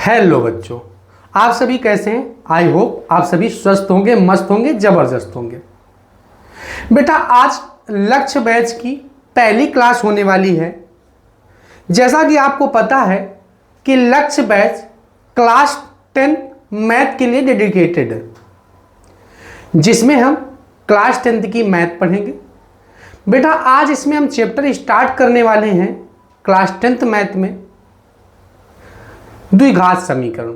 Hello बच्चों, आप सभी कैसे हैं? आई होप आप सभी स्वस्थ होंगे, मस्त होंगे, जबरदस्त होंगे। बेटा आज लक्ष्य बैच की पहली क्लास होने वाली है। जैसा कि आपको पता है कि लक्ष्य बैच क्लास 10 मैथ के लिए डेडिकेटेड है, जिसमें हम क्लास 10 की मैथ पढ़ेंगे। बेटा आज इसमें हम चैप्टर स्टार्ट करने वाले हैं क्लास 10 मैथ में द्विघात समीकरण।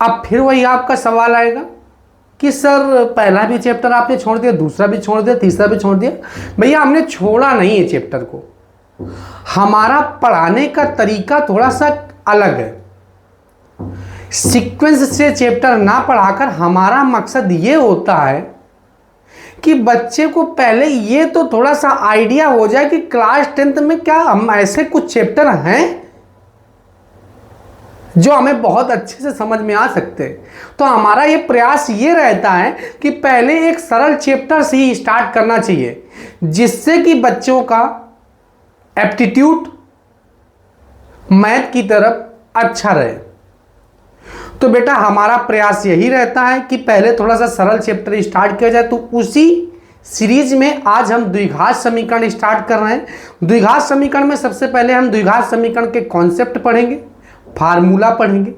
अब फिर वही आपका सवाल आएगा कि सर पहला भी चैप्टर आपने छोड़ दिया, दूसरा भी छोड़ दिया, तीसरा भी छोड़ दिया। भैया हमने छोड़ा नहीं है चैप्टर को, हमारा पढ़ाने का तरीका थोड़ा सा अलग है। सीक्वेंस से चैप्टर ना पढ़ाकर हमारा मकसद ये होता है कि बच्चे को पहले ये तो थोड़ा सा आइडिया हो जाए कि क्लास 10 में क्या हम ऐसे कुछ चैप्टर हैं जो हमें बहुत अच्छे से समझ में आ सकते हैं। तो हमारा ये प्रयास ये रहता है कि पहले एक सरल चैप्टर से ही स्टार्ट करना चाहिए, जिससे कि बच्चों का एप्टीट्यूड मैथ की तरफ अच्छा रहे। तो बेटा हमारा प्रयास यही रहता है कि पहले थोड़ा सा सरल चैप्टर स्टार्ट किया जाए। तो उसी सीरीज में आज हम द्विघात समीकरण स्टार्ट कर रहे हैं। द्विघात समीकरण में सबसे पहले हम द्विघात समीकरण के कॉन्सेप्ट पढ़ेंगे, फार्मूला पढ़ेंगे।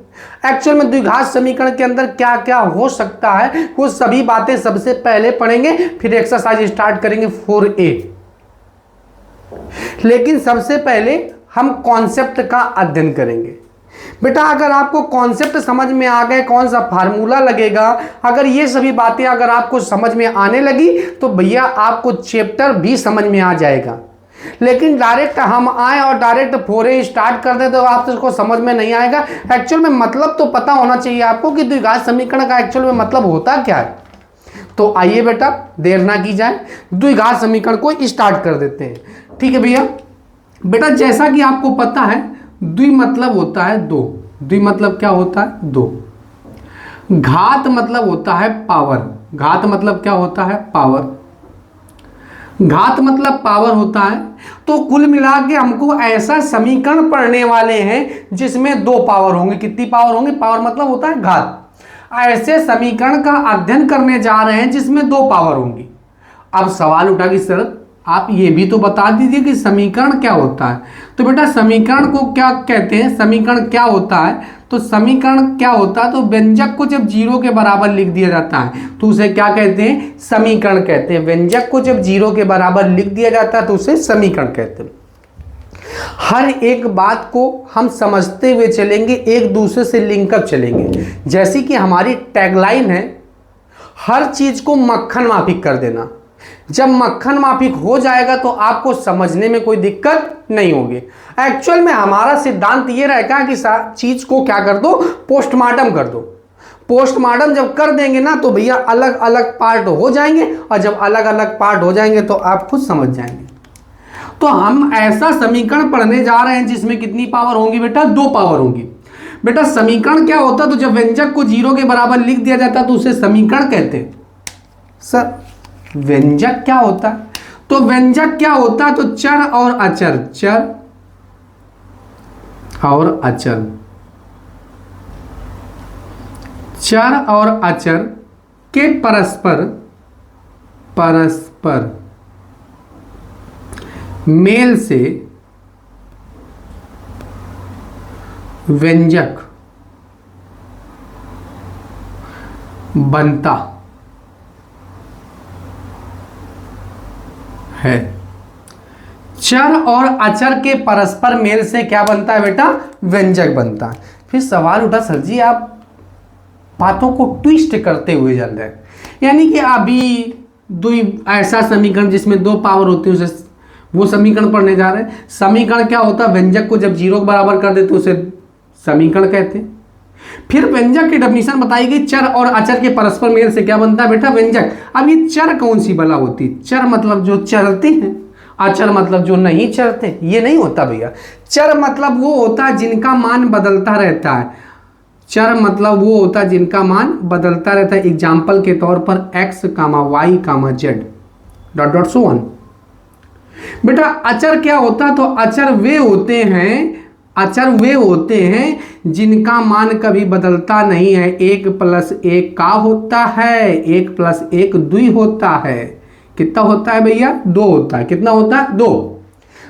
एक्चुअल में द्विघात समीकरण के अंदर क्या क्या हो सकता है वो सभी बातें सबसे पहले पढ़ेंगे, फिर एक्सरसाइज स्टार्ट करेंगे 4A। लेकिन सबसे पहले हम कॉन्सेप्ट का अध्ययन करेंगे। बेटा अगर आपको कॉन्सेप्ट समझ में आ गए, कौन सा फार्मूला लगेगा, अगर ये सभी बातें अगर आपको समझ में आने लगी तो भैया आपको चैप्टर भी समझ में आ जाएगा। लेकिन डायरेक्ट हम आए और डायरेक्ट 4A स्टार्ट कर दें तो आपको इसको समझ में नहीं आएगा। एक्चुअल में मतलब तो पता होना चाहिए आपको कि द्विघात समीकरण का एक्चुअल में मतलब होता क्या है। तो आइए बेटा देर ना की जाए, द्विघात समीकरण को स्टार्ट कर देते हैं। ठीक है भैया। बेटा जैसा कि आपको पता है द्वि मतलब होता है दो। द्वि मतलब क्या होता है? दो। घात मतलब होता है पावर। घात मतलब क्या होता है? पावर। घात मतलब पावर होता है। तो कुल मिला के हमको ऐसा समीकरण पढ़ने वाले हैं जिसमें दो पावर होंगे। कितनी पावर होंगी? पावर मतलब होता है घात। ऐसे समीकरण का अध्ययन करने जा रहे हैं जिसमें दो पावर होंगी। अब सवाल उठा कि सर आप ये भी तो बता दीजिए कि समीकरण क्या होता है। तो बेटा समीकरण को क्या कहते हैं? समीकरण क्या होता है? तो समीकरण क्या होता है? तो व्यंजक को जब 0 के बराबर लिख दिया जाता है तो उसे क्या कहते हैं? समीकरण कहते हैं। व्यंजक को जब 0 के बराबर लिख दिया जाता है तो उसे समीकरण कहते हैं। हर एक बात को हम समझते हुए चलेंगे, एक दूसरे से लिंकअप चलेंगे। जैसी कि हमारी टैगलाइन है, हर चीज को मक्खन माफिक कर देना। जब मक्खन माफिक हो जाएगा तो आपको समझने में कोई दिक्कत नहीं होगी। एक्चुअल में हमारा सिद्धांत ये रहेगा कि चीज को क्या कर दो? पोस्टमार्टम कर दो। पोस्टमार्टम जब कर देंगे ना तो भैया अलग अलग पार्ट हो जाएंगे, और जब अलग अलग पार्ट हो जाएंगे तो आप खुद समझ जाएंगे। तो हम ऐसा समीकरण पढ़ने जा रहे हैं जिसमें कितनी पावर होंगी बेटा? दो पावर होंगी। बेटा समीकरण क्या होता है? तो जब व्यंजक को 0 के बराबर लिख दिया जाता है तो उसे समीकरण कहते हैं। सर व्यंजक क्या होता है? तो व्यंजक क्या होता है? तो चर और अचर। चर और अचर। चर और अचर के परस्पर मेल से व्यंजक बनता है। चर और अचर के परस्पर मेल से क्या बनता है बेटा? व्यंजक बनता है। फिर सवाल उठा सर जी आप बातों को ट्विस्ट करते हुए चल रहे हैं, यानी कि अभी ऐसा समीकरण जिसमें दो पावर होती है उसे वो समीकरण पढ़ने जा रहे हैं। समीकरण क्या होता है? व्यंजक को जब 0 के बराबर कर देते उसे समीकरण कहते हैं। फिर व्यंजक की डेफिनेशन बताई गई, चर और अचर के परस्पर मेल से क्या बनता है बेटा? व्यंजक। अब ये चर कौन सी बला होती है? चर मतलब जो चलते हैं, अचर मतलब जो नहीं चलते। ये नहीं होता भैया। चर मतलब वो होता है जिनका मान बदलता रहता है। चर मतलब वो होता है जिनका मान बदलता रहता है। एग्जाम्पल के तौर पर x, y, z dot dot so on. बेटा अचर क्या होता है? तो अचर वे होते हैं अचर वे होते हैं जिनका मान कभी बदलता नहीं है। 1+1 का होता है, 1+1 2 होता है। कितना होता है भैया? 2 होता है। कितना होता है? 2।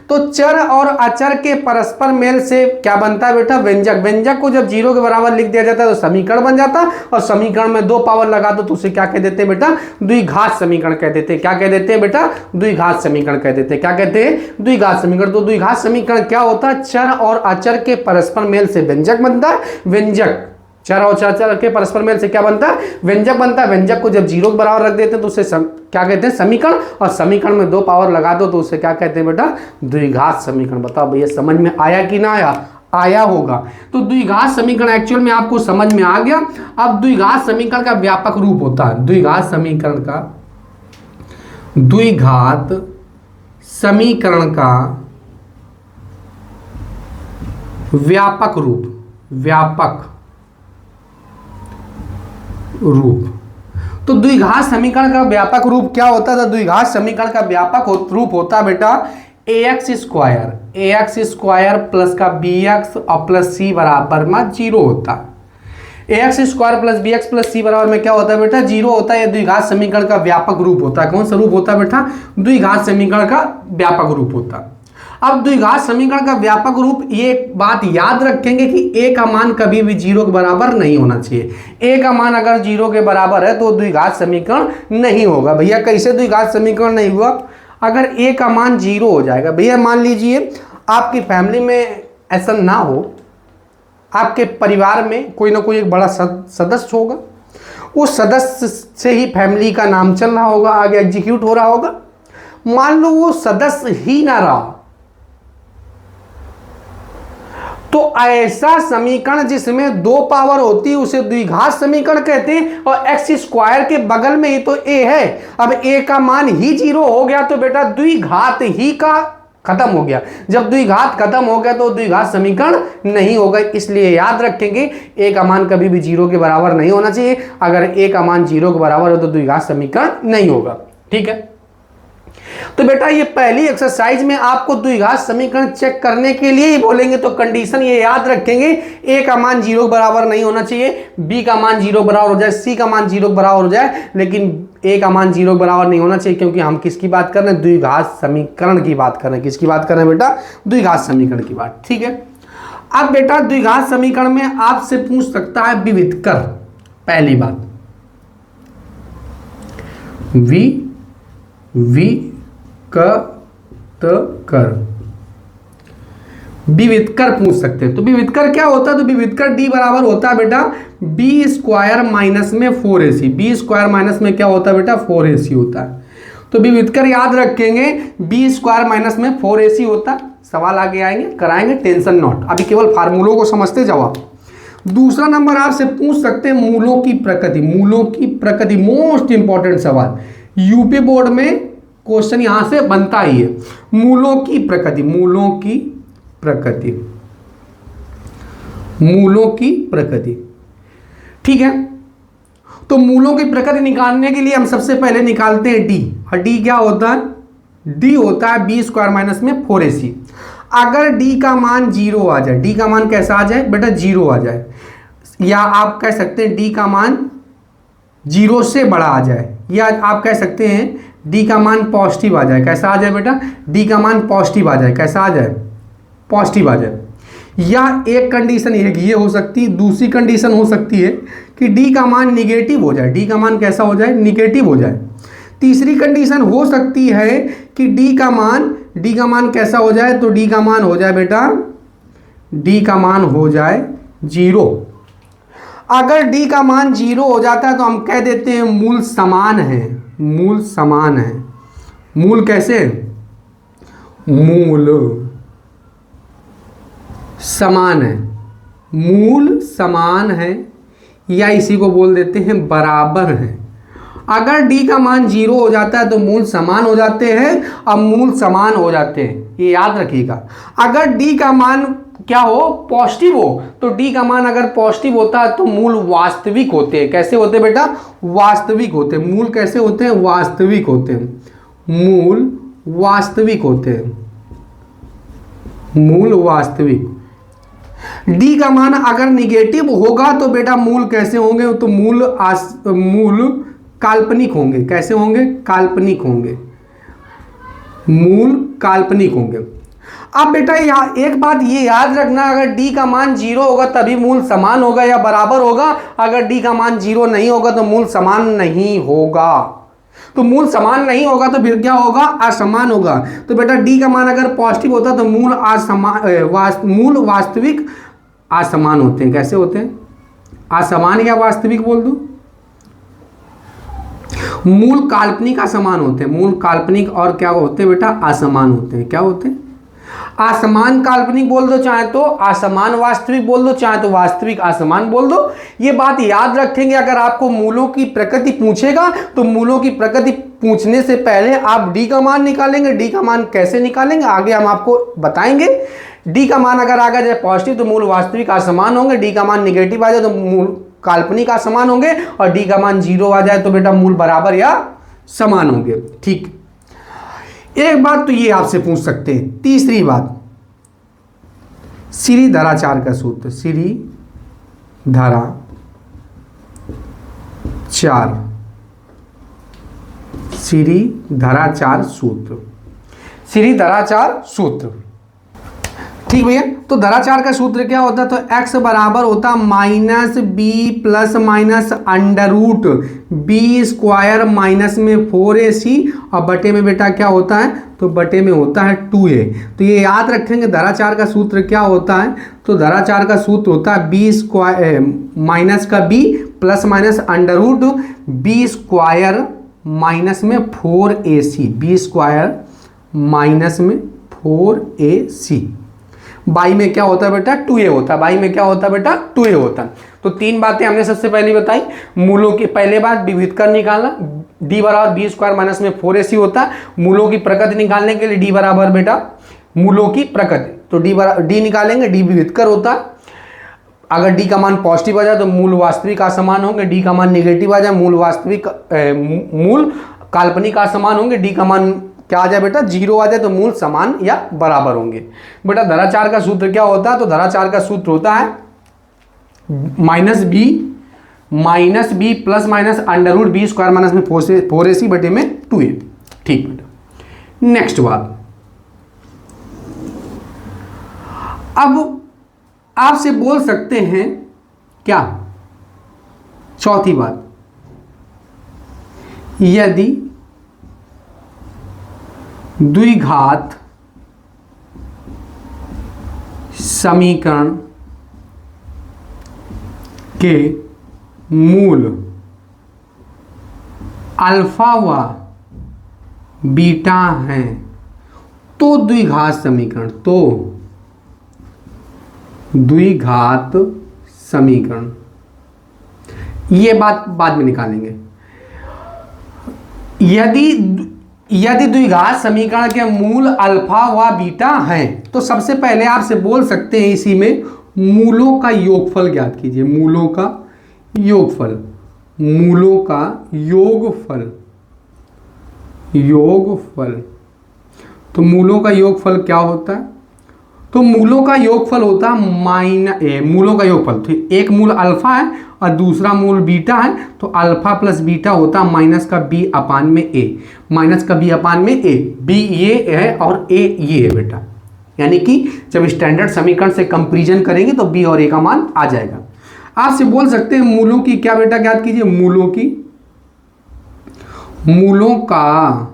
तो चर और अचर के परस्पर मेल से क्या बनता है बेटा? व्यंजक। व्यंजक को जब 0 के बराबर लिख दिया जाता है तो समीकरण बन जाता है, और समीकरण में 2 पावर लगा दो तो उसे क्या कह देते हैं बेटा? द्विघात समीकरण कह देते हैं। क्या कह देते हैं बेटा? द्विघात समीकरण कह देते हैं। क्या कहते हैं? द्विघात समीकरण। तो द्विघात समीकरण क्या होता है? चर और अचर के परस्पर मेल से व्यंजक बनता है। व्यंजक, चर और अचर के परस्पर मेल से क्या बनता है? व्यंजक बनता है। व्यंजक को जब 0 के बराबर रख देते हैं तो उसे क्या कहते हैं? समीकरण। और समीकरण में 2 पावर लगा दो तो उसे क्या कहते हैं बेटा? द्विघात समीकरण। बताओ भैया समझ में आया कि ना आया? आया होगा। तो द्विघात समीकरण एक्चुअल में आपको समझ में आ गया। अब द्विघात समीकरण का व्यापक रूप होता है, द्विघात समीकरण का, द्विघात समीकरण का व्यापक रूप, व्यापक रूप। तो द्विघात समीकरण का व्यापक रूप क्या होता है? तो द्विघात समीकरण का व्यापक रूप होता है बेटा ax स्क्वायर प्लस का bx और प्लस c बराबर में 0 होता है। ax square plus bx plus c बराबर में क्या होता है बेटा? 0 होता है। यह द्विघात समीकरण का व्यापक रूप होता है। कौन सा रूप होता है बेटा? द्विघात समीकरण का व्यापक रूप होता है। अब द्विघात समीकरण का व्यापक रूप, ये बात याद रखेंगे कि a का मान कभी भी 0 के बराबर नहीं होना चाहिए। a का मान अगर 0 के बराबर है तो द्विघात समीकरण नहीं होगा। भैया कैसे द्विघात समीकरण नहीं हुआ? अगर a का मान 0 हो जाएगा। भैया मान लीजिए आपकी फैमिली में ऐसा ना हो, आपके परिवार में कोई ना कोई एक बड़ा सदस्य होगा, उस सदस्य से ही फैमिली का नाम चल रहा होगा, आगे एग्जीक्यूट हो रहा होगा। मान लो वो सदस्य ही ना रहा, तो ऐसा समीकरण जिसमें 2 पावर होती है उसे द्विघात समीकरण कहते हैं। और x स्क्वायर के बगल में ही तो a है। अब a का मान ही 0 हो गया तो बेटा द्विघात ही का खत्म हो गया। जब द्विघात खत्म हो गया तो द्विघात समीकरण नहीं होगा। इसलिए याद रखेंगे a का मान कभी भी 0 के बराबर नहीं होना चाहिए। अगर a का मान 0 के बराबर हो तो द्विघात समीकरण नहीं होगा। ठीक है, तो बेटा ये पहली एक्सरसाइज में आपको द्विघात समीकरण चेक करने के लिए ही बोलेंगे, तो कंडीशन ये याद रखेंगे, a का मान 0 के बराबर नहीं होना चाहिए, b का मान 0 के बराबर हो जाए, c का मान 0 के बराबर हो जाए, लेकिन a का मान 0 के बराबर नहीं होना चाहिए। क्योंकि हम किसकी बात कर रहे हैं? द्विघात समीकरण की बात कर रहे हैं। किसकी बात कर रहे हैं बेटा? द्विघात समीकरण की बात। ठीक है, अब बेटा द्विघात समीकरण में आपसे पूछ सकता है विविधकर। पहली बात विविधकर पूछ सकते हैं। तो विविधकर क्या होता है? तो विविधकर d बराबर होता है बेटा b स्क्वायर माइनस में 4ac। b स्क्वायर माइनस में क्या होता है बेटा? 4ac होता है। तो विविधकर याद रखेंगे b स्क्वायर माइनस में 4ac होता है। सवाल आगे आएंगे, कराएंगे, टेंशन नॉट। अभी केवल फार्मूलों को समझते जाओ आप। दूसरा नंबर आपसे पूछ सकते हैं मूलों की प्रकृति। मूलों की प्रकृति मोस्ट इंपॉर्टेंट सवाल, यूपी बोर्ड में क्वेश्चन यहां से बनता ही है। मूलों की प्रकृति, मूलों की प्रकृति, मूलों की प्रकृति। ठीक है, तो मूलों की प्रकृति निकालने के लिए हम सबसे पहले निकालते हैं डी। और डी क्या होता है? डी होता है बी स्क्वायर माइनस में 4ac। अगर डी का मान 0 आ जाए, डी का मान कैसा आ जाए बेटा? 0 आ जाए, या आप कह सकते हैं डी का मान 0 से बड़ा आ जाए, या आप कह सकते हैं डी का मान पॉजिटिव आ जाए। कैसा आ जाए बेटा? डी का मान पॉजिटिव आ जाए। कैसा आ जाए? पॉजिटिव आ जाए। या एक कंडीशन ये हो सकती है, दूसरी कंडीशन हो सकती है कि डी का मान निगेटिव हो जाए। डी का मान कैसा हो जाए? निगेटिव हो जाए। तीसरी कंडीशन हो सकती है कि डी का मान कैसा हो जाए? तो डी का मान हो जाए बेटा, डी का मान हो जाए 0। अगर डी का मान 0 हो जाता है तो हम कह देते हैं मूल समान है। मूल समान है। मूल कैसे? मूल समान है। मूल समान है, या इसी को बोल देते हैं बराबर है। अगर डी का मान 0 हो जाता है तो मूल समान हो जाते हैं, अब मूल समान हो जाते हैं, ये याद रखिएगा। अगर डी का मान क्या हो? पॉजिटिव हो, तो डी का मान अगर पॉजिटिव होता है तो मूल वास्तविक होते हैं। कैसे होते हैं बेटा? वास्तविक होते हैं। मूल कैसे होते हैं? वास्तविक होते हैं। मूल वास्तविक होते हैं। मूल वास्तविक। डी का मान अगर निगेटिव होगा तो बेटा मूल कैसे होंगे, तो मूल काल्पनिक होंगे। कैसे होंगे? काल्पनिक होंगे, मूल काल्पनिक होंगे। अब बेटा एक बात ये याद रखना, अगर डी का मान 0 होगा तभी मूल समान होगा या बराबर होगा। अगर डी का मान 0 नहीं होगा तो मूल समान नहीं होगा। तो मूल समान नहीं होगा तो फिर क्या होगा? असमान होगा। तो बेटा डी का मान अगर पॉजिटिव होता तो मूल मूल वास्तविक असमान होते हैं। कैसे होते हैं? असमान या वास्तविक बोल दो। मूल काल्पनिक असमान होते हैं। मूल काल्पनिक और क्या होते हैं बेटा? असमान होते हैं। क्या होते हैं? असमान काल्पनिक बोल दो, चाहे तो असमान वास्तविक बोल दो, चाहे तो वास्तविक असमान बोल दो। ये बात याद रखेंगे। अगर आपको मूलों की प्रकृति पूछेगा तो मूलों की प्रकृति पूछने से पहले आप डी का मान निकालेंगे। डी का मान कैसे निकालेंगे आगे हम आपको बताएंगे। डी का मान अगर आ जाए पॉजिटिव तो मूल वास्तविक असमान होंगे। डी का मान निगेटिव आ जाए तो मूल काल्पनिक असमान होंगे। और डी का मान 0 आ जाए तो बेटा मूल बराबर या समान होंगे। ठीक, एक बात तो ये आपसे पूछ सकते हैं। तीसरी बात, सीरी धराचार का सूत्र। सीरी धारा 4, सीरी धराचार सूत्र। सीरी धराचार सूत्र, ठीक भैया। तो धराचार का सूत्र क्या होता है? तो x बराबर होता minus b plus minus under root b square minus में 4ac और बटे में बेटा क्या होता है? तो बटे में होता है 2a। तो ये याद रखेंगे धराचार का सूत्र क्या होता है। तो धराचार का सूत्र होता है बी स्क्वायर माइनस का b plus minus under root b square minus में 4ac, बी स्क्वायर माइनस में 4ac। बाई में क्या होता है बेटा? 2a होता है। बाई में क्या होता है बेटा? 2a होता है। तो तीन बातें हमने सबसे पहले बताई। मूलों की पहले बात विभेदकर निकालना, डी बराबर बी स्क्वायर माइनस में 4ac होता है। मूलों की प्रकृति निकालने के लिए डी बराबर बेटा मूलों की प्रकृति, तो डी निकालेंगे, डी विभेदकर होता है। अगर डी का मान पॉजिटिव आ जाए तो मूल वास्तविक असमान होंगे। डी का मान निगेटिव आ जाए मूल काल्पनिक असमान होंगे। डी का मान क्या आ जाए बेटा? 0 आ जाए तो मूल समान या बराबर होंगे। बेटा धराचार का सूत्र क्या होता है? तो धराचार का सूत्र होता है minus b plus minus under root b square minus में 4ac बटे में 2a। ठीक बेटा, नेक्स्ट बात। अब आपसे बोल सकते हैं क्या? चौथी बात, यदि द्विघात समीकरण के मूल अल्फा व बीटा हैं तो द्विघात समीकरण, तो द्विघात समीकरण, ये बात बाद में निकालेंगे। यदि द्विघात समीकरण के मूल अल्फा व बीटा हैं तो सबसे पहले आपसे बोल सकते हैं इसी में मूलों का योगफल ज्ञात कीजिए। मूलों का योगफल, मूलों का योगफल। तो मूलों का योगफल क्या होता है? तो मूलों का योगफल होता है मूलों का योगफल, तो एक मूल अल्फा है और दूसरा मूल बीटा है, तो अल्फा प्लस बीटा होता है माइनस का बी अपान में ए, माइनस का बी अपान में ए। बी ये है और ए ये है बेटा, यानी कि जब स्टैंडर्ड समीकरण से कंपैरिजन करेंगे तो बी और ए का मान आ जाएगा। आपसे बोल सकते हैं मूलों की क्या बेटा ज्ञात कीजिए? मूलों का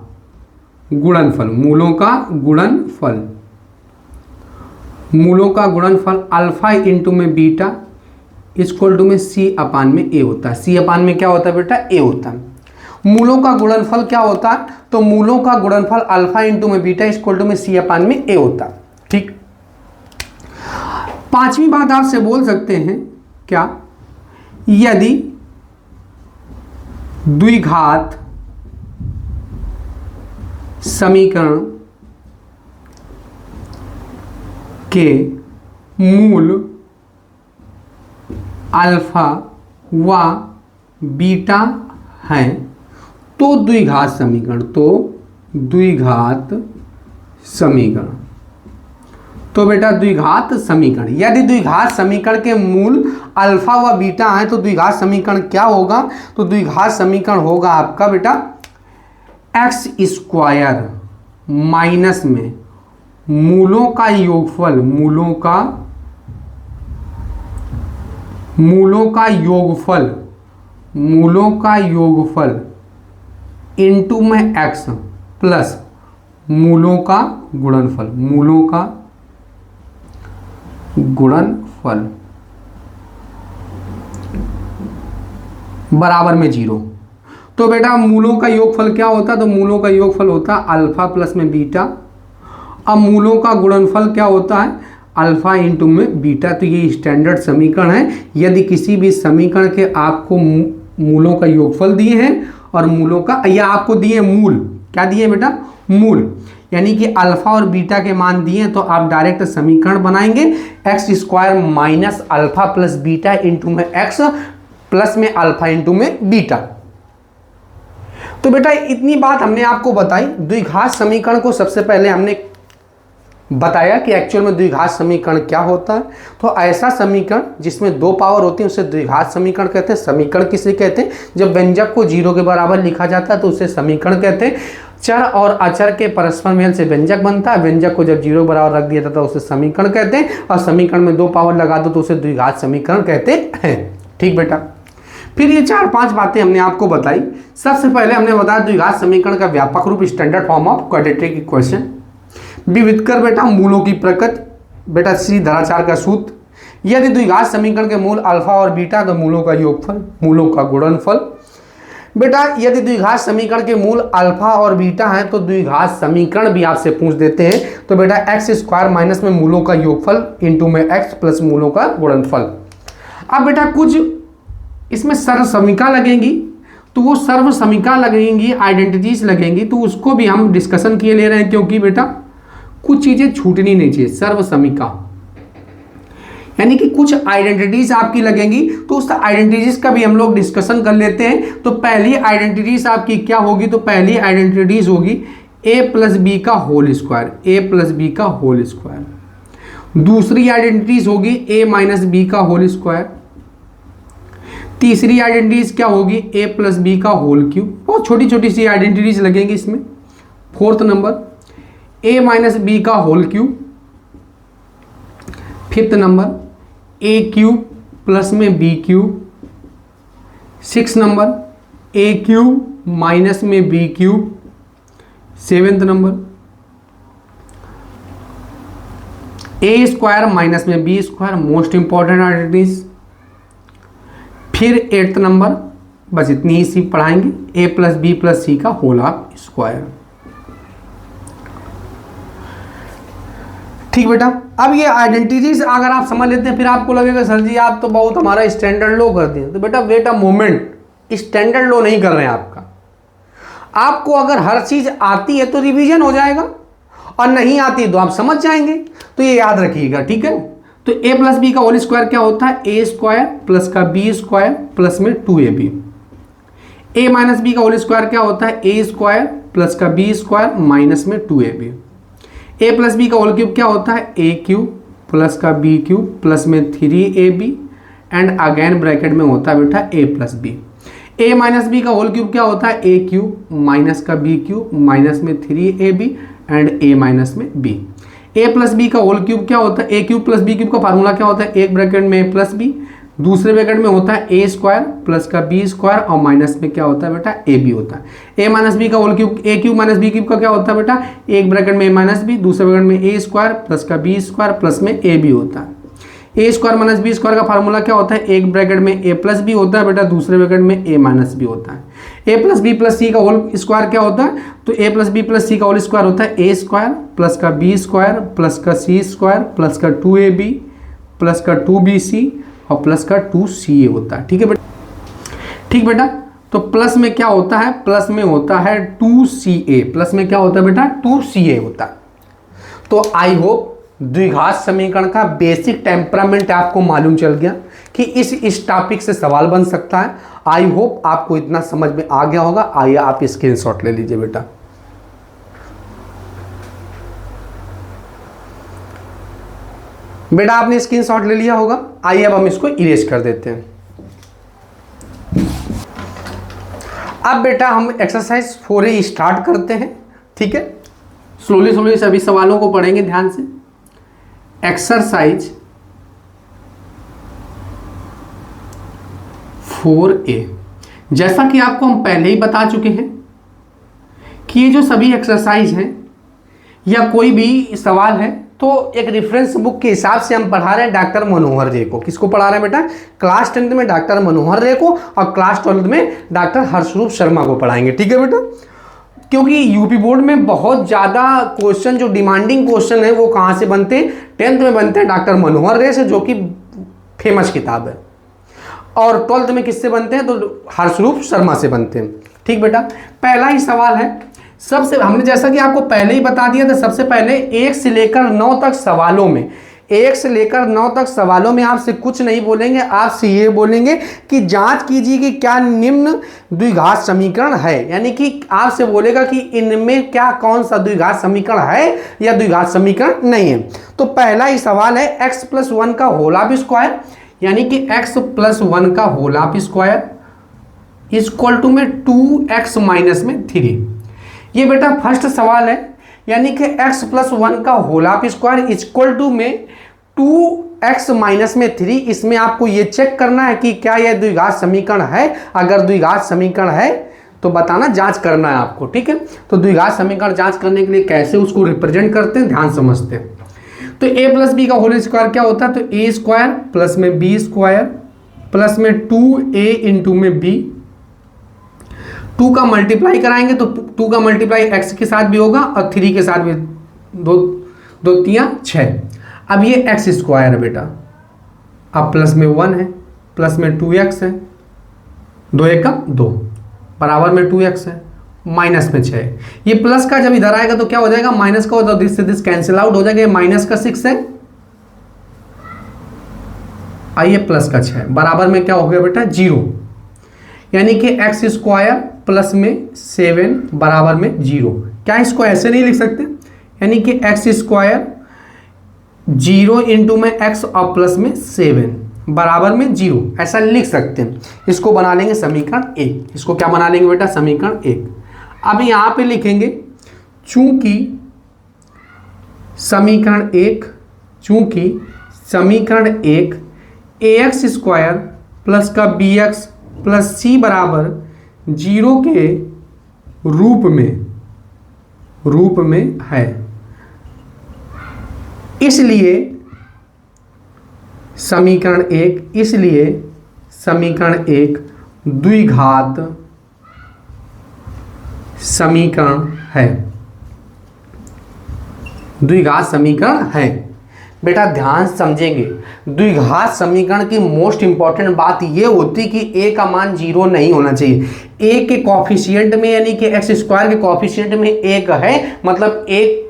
गुणनफल, मूलों का गुणनफल अल्फा इंटू में बीटा इक्वल टू में सी अपान में ए होता है। सी अपान में क्या होता है बेटा? ए होता है। मूलों का गुणनफल क्या होता है? तो मूलों का गुणनफल अल्फा इंटू में बीटा इक्वल टू में सी अपान में ए होता है। ठीक, पांचवी बात आपसे बोल सकते हैं क्या? यदि द्विघात समीकरण के मूल अल्फा व बीटा हैं तो द्विघात समीकरण, तो बेटा द्विघात समीकरण, यदि द्विघात समीकरण के मूल अल्फा व बीटा है तो द्विघात समीकरण क्या होगा? तो द्विघात समीकरण होगा आपका बेटा एक्स स्क्वायर माइनस में मूलों का योगफल, मूलों का योगफल इनटू में एक्स प्लस मूलों का गुणनफल, बराबर में 0। तो बेटा मूलों का योगफल क्या होता है? तो मूलों का योगफल होता है अल्फा प्लस में बीटा। अब मूलों का गुणनफल क्या होता है? अल्फा इंटू में बीटा। तो ये स्टैंडर्ड समीकरण है। यदि किसी भी समीकरण के आपको मूलों का योगफल दिए हैं और मूलों का, या आपको दिए मूल, क्या दिए बेटा? मूल, यानी कि अल्फा और बीटा के मान दिए, तो आप डायरेक्ट समीकरण बनाएंगे x square minus alpha plus beta into में एक्स प्लस में अल्फा इंटू में बीटा। तो बेटा इतनी बात हमने आपको बताई। द्विघात समीकरण को सबसे पहले हमने बताया कि एक्चुअल में द्विघात समीकरण क्या होता है। तो ऐसा समीकरण जिसमें 2 पावर होती है उसे द्विघात समीकरण कहते हैं। समीकरण किसे कहते हैं? जब व्यंजक को 0 के बराबर लिखा जाता है तो उसे समीकरण कहते हैं। चर और अचर के परस्पर मेल से व्यंजक बनता है। व्यंजक को जब 0 बराबर रख दिया जाता है उसे समीकरण कहते हैं, और समीकरण में 2 पावर लगा दो तो उसे द्विघात समीकरण कहते हैं। ठीक बेटा, फिर ये 4-5 बातें हमने आपको बताई। सबसे पहले हमने बताया द्विघात समीकरण का व्यापक रूप, standard form of quadratic equation. विविध कर बेटा मूलों की प्रकृति, बेटा श्रीधराचार्य का सूत्र, यदि द्विघात समीकरण के मूल अल्फा और बीटा तो मूलों का योगफल, मूलों का गुणनफल। बेटा यदि द्विघात समीकरण के मूल अल्फा और बीटा है तो द्विघात समीकरण भी आपसे पूछ देते हैं। तो बेटा एक्स स्क्वायर माइनस में मूलों का योगफल इंटू में एक्स प्लस मूलों का गुणनफल। अब बेटा कुछ इसमें सर्व समीका लगेंगी, तो वो सर्व समीका लगेंगी, आइडेंटिटीज लगेंगी, तो उसको भी हम डिस्कशन किए ले रहे हैं, क्योंकि बेटा कुछ चीजें छूटनी नहीं चाहिए। सर्व समीका यानी कि कुछ आइडेंटिटीज आपकी लगेंगी, तो उस आइडेंटिटीज का भी हम लोग डिस्कशन कर लेते हैं। तो पहली आइडेंटिटीज आपकी क्या होगी? तो पहली आइडेंटिटीज होगी a प्लस बी का whole square, a plus B का होल स्क्वायर। दूसरी आइडेंटिटीज होगी a माइनस बी का होल स्क्वायर। तीसरी आइडेंटिटीज क्या होगी? a प्लस बी का होल क्यूब। बहुत छोटी छोटी सी आइडेंटिटीज लगेंगी इसमें। Fourth number a minus B का whole cube. Fifth number a cube plus में b cube. 6 number a cube minus में b cube. 7th number a square minus में b square, most important identities. फिर 8th number, बस इतनी ही सी पढ़ाएंगे, a plus B plus सी का whole of square. ठीक बेटा, अब ये आइडेंटिटीज अगर आप समझ लेते हैं, फिर आपको लगेगा सर जी आप तो बहुत हमारा स्टैंडर्ड लो कर दिए। तो बेटा वेट अ मोमेंट, स्टैंडर्ड लो नहीं कर रहे हैं आपका। आपको अगर हर चीज आती है तो रिवीजन हो जाएगा, और नहीं आती तो आप समझ जाएंगे। तो ये याद रखिएगा, ठीक है। तो a प्लस बी का होल स्क्वायर क्या होता है? a स्क्वायर प्लस का b स्क्वायर प्लस में 2ab। a माइनस बी का होल स्क्वायर क्या होता है? a स्क्वायर प्लस का b स्क्वायर माइनस में 2ab। a प्लस बी का होल क्यूब क्या होता है? a क्यूब प्लस का b क्यूब प्लस में 3ab एंड अगेन ब्रैकेट में होता है बेटा a plus b. a minus B का होल क्यूब क्या होता है? a क्यूब माइनस का b क्यूब माइनस में 3ab एंड a माइनस में b। a प्लस बी का होल क्यूब क्या होता है? a cube plus b cube का फार्मूला क्या होता है? एक ब्रैकेट में a प्लस b, दूसरे ब्रैकेट में होता है a स्क्वायर प्लस का b स्क्वायर और माइनस में क्या होता है बेटा? ab होता है। a माइनस बी का whole cube, a cube minus b cube का क्या होता है बेटा? एक ब्रैकेट में a माइनस बी, दूसरे ब्रैकेट में a स्क्वायर प्लस का b स्क्वायर प्लस में ab होता है। a square minus b square का फार्मूला क्या होता है? एक ब्रैकेट में a प्लस b होता है बेटा, दूसरे ब्रैकेट में a माइनस b होता है। a प्लस बी प्लस सी का होल स्क्वायर क्या होता है? तो a प्लस बी प्लस सी का होल स्क्वायर होता है a स्क्वायर प्लस का b स्क्वायर प्लस का c स्क्वायर प्लस का 2ab प्लस का 2bc और प्लस का 2ca होता है। ठीक है बेटा, ठीक बेटा। तो प्लस में क्या होता है? प्लस में होता है 2ca, प्लस में क्या होता है बेटा? 2ca होता है। तो आई होप द्विघात समीकरण का बेसिक टेम्परामेंट आपको मालूम चल गया कि इस टॉपिक से सवाल बन सकता है। आई होप आपको इतना समझ में आ गया होगा। आइए आप स्क्रीनशॉट ले लीजिए बेटा। बेटा आपने स्क्रीनशॉट ले लिया होगा। आइए अब हम इसको इरेज कर देते हैं। अब बेटा हम एक्सरसाइज 4A स्टार्ट करते हैं। ठीक है, स्लोली स्लोली सभी सवालों को पढ़ेंगे ध्यान से। एक्सरसाइज 4A, जैसा कि आपको हम पहले ही बता चुके हैं कि ये जो सभी एक्सरसाइज हैं या कोई भी सवाल है तो एक रेफरेंस बुक के हिसाब से हम पढ़ा रहे हैं डॉक्टर मनोहर रे को। किसको पढ़ा रहे हैं बेटा? क्लास 10th में डॉक्टर मनोहर रे को और क्लास 12th में डॉक्टर हर्षरूप शर्मा को पढ़ाएंगे। ठीक है बेटा, क्योंकि यूपी बोर्ड में बहुत ज़्यादा क्वेश्चन जो डिमांडिंग क्वेश्चन है वो कहाँ से बनते हैं? 10th में बनते हैं डॉक्टर मनोहर रे से, जो कि फेमस किताब है। और 12th में किससे बनते हैं? तो हर्षरूप शर्मा से बनते हैं। ठीक बेटा, पहला ही सवाल है। सबसे हमने जैसा कि आपको पहले ही बता दिया था, सबसे पहले 1 से लेकर 9 तक सवालों में 1 से लेकर 9 तक सवालों में आपसे कुछ नहीं बोलेंगे, आपसे ये बोलेंगे कि जांच कीजिए कि क्या निम्न द्विघात समीकरण है। यानी कि आपसे बोलेगा कि इनमें क्या कौन सा द्विघात समीकरण है या द्विघात समीकरण नहीं है। तो पहला ही सवाल है x+1 का होल ऑफ स्क्वायर, यानी कि x+1 का whole of square equal to में 2x माइनस में 3। ये बेटा फर्स्ट सवाल है, यानी कि x+1 का whole of square equal to में 2x माइनस में 3। इसमें आपको ये चेक करना है कि क्या यह द्विघात समीकरण है। अगर द्विघात समीकरण है तो बताना, जांच करना है आपको। ठीक है, तो द्विघात समीकरण जांच करने के लिए कैसे उसको रिप्रेजेंट करते हैं ध्यान समझते हैं। तो a+b का होल स्क्वायर क्या होता है? तो a स्क्वायर प्लस में b स्क्वायर प्लस में 2a इंटू में b। 2 का मल्टीप्लाई कराएंगे तो 2 का मल्टीप्लाई x के साथ भी होगा और 3 के साथ भी, 2 3 6। अब ये x स्क्वायर है बेटा, अब प्लस में 1 है, प्लस में 2x है, 2 1 2 बराबर में 2x है, माइनस में 6। ये प्लस का जब इधर आएगा तो क्या हो जाएगा? माइनस का, तो दिस से दिस कैंसिल आउट हो जाएगा। माइनस का 6 है, आइए प्लस का 6 बराबर में क्या हो गया बेटा? 0। यानी कि x स्क्वायर प्लस में 7 बराबर में 0। क्या इसको ऐसे नहीं लिख सकते? यानी कि x स्क्वायर 0 इंटू में x और प्लस में 7 बराबर में 0, ऐसा लिख सकते हैं। इसको बना लेंगे समीकरण 1। इसको क्या बना लेंगे बेटा? समीकरण 1। अब यहाँ पे लिखेंगे चूंकि समीकरण 1 ax स्क्वायर प्लस का bx प्लस c बराबर 0 के रूप में है, इसलिए समीकरण 1 द्विघात समीकरण है। द्विघात समीकरण है। बेटा ध्यान समझेंगे, द्विघात समीकरण की मोस्ट इंपॉर्टेंट बात यह होती कि a का मान 0 नहीं होना चाहिए। a के कॉफिशिएंट में, यानी कि x स्क्वायर के कॉफिशिएंट में 1 है, मतलब 1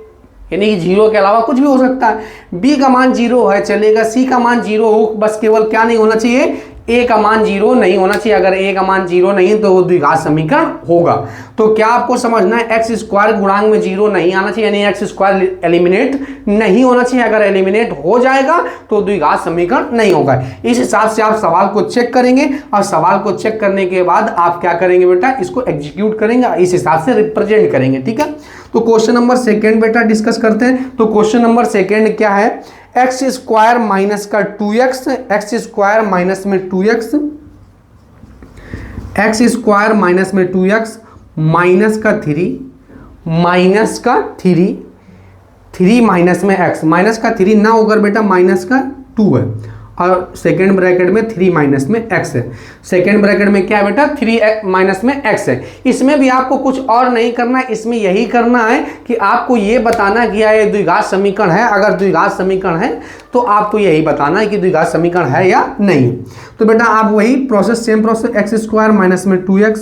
यानी कि 0 के अलावा कुछ भी हो सकता है। b का मान 0 है चलेगा, c का मान 0 हो, बस केवल क्या नहीं होना चाहिए? a का मान 0 नहीं होना चाहिए। अगर a का मान 0 नहीं तो वो द्विघात समीकरण होगा। तो क्या आपको समझना है? x स्क्वायर गुणांक में 0 नहीं आना चाहिए, यानी x स्क्वायर एलिमिनेट नहीं होना चाहिए। अगर एलिमिनेट हो जाएगा तो द्विघात समीकरण नहीं होगा। इस हिसाब से आप सवाल को चेक करेंगे और सवाल को चेक करने के बाद आप क्या करेंगे बेटा? इसको एग्जीक्यूट करेंगे, इस हिसाब से रिप्रेजेंट करेंगे। ठीक है, तो क्वेश्चन नंबर 2 बेटा डिस्कस करते हैं। तो क्वेश्चन नंबर 2 क्या है? एक्स स्क्वायर माइनस का 2x, एक्स स्क्वायर माइनस में 2x, एक्स स्क्वायर माइनस में 2x माइनस का 3 माइनस में x, माइनस का 3 ना होकर बेटा माइनस का 2 है और सेकेंड ब्रैकेट में 3 माइनस में x है। सेकेंड ब्रैकेट में क्या है बेटा? 3 माइनस में x है। इसमें भी आपको कुछ और नहीं करना है, इसमें यही करना है कि आपको ये बताना कि ये द्विघात समीकरण है। अगर द्विघात समीकरण है तो आपको यही बताना है कि द्विघात समीकरण है या नहीं। तो बेटा आप वही process, same process, x square minus में 2x,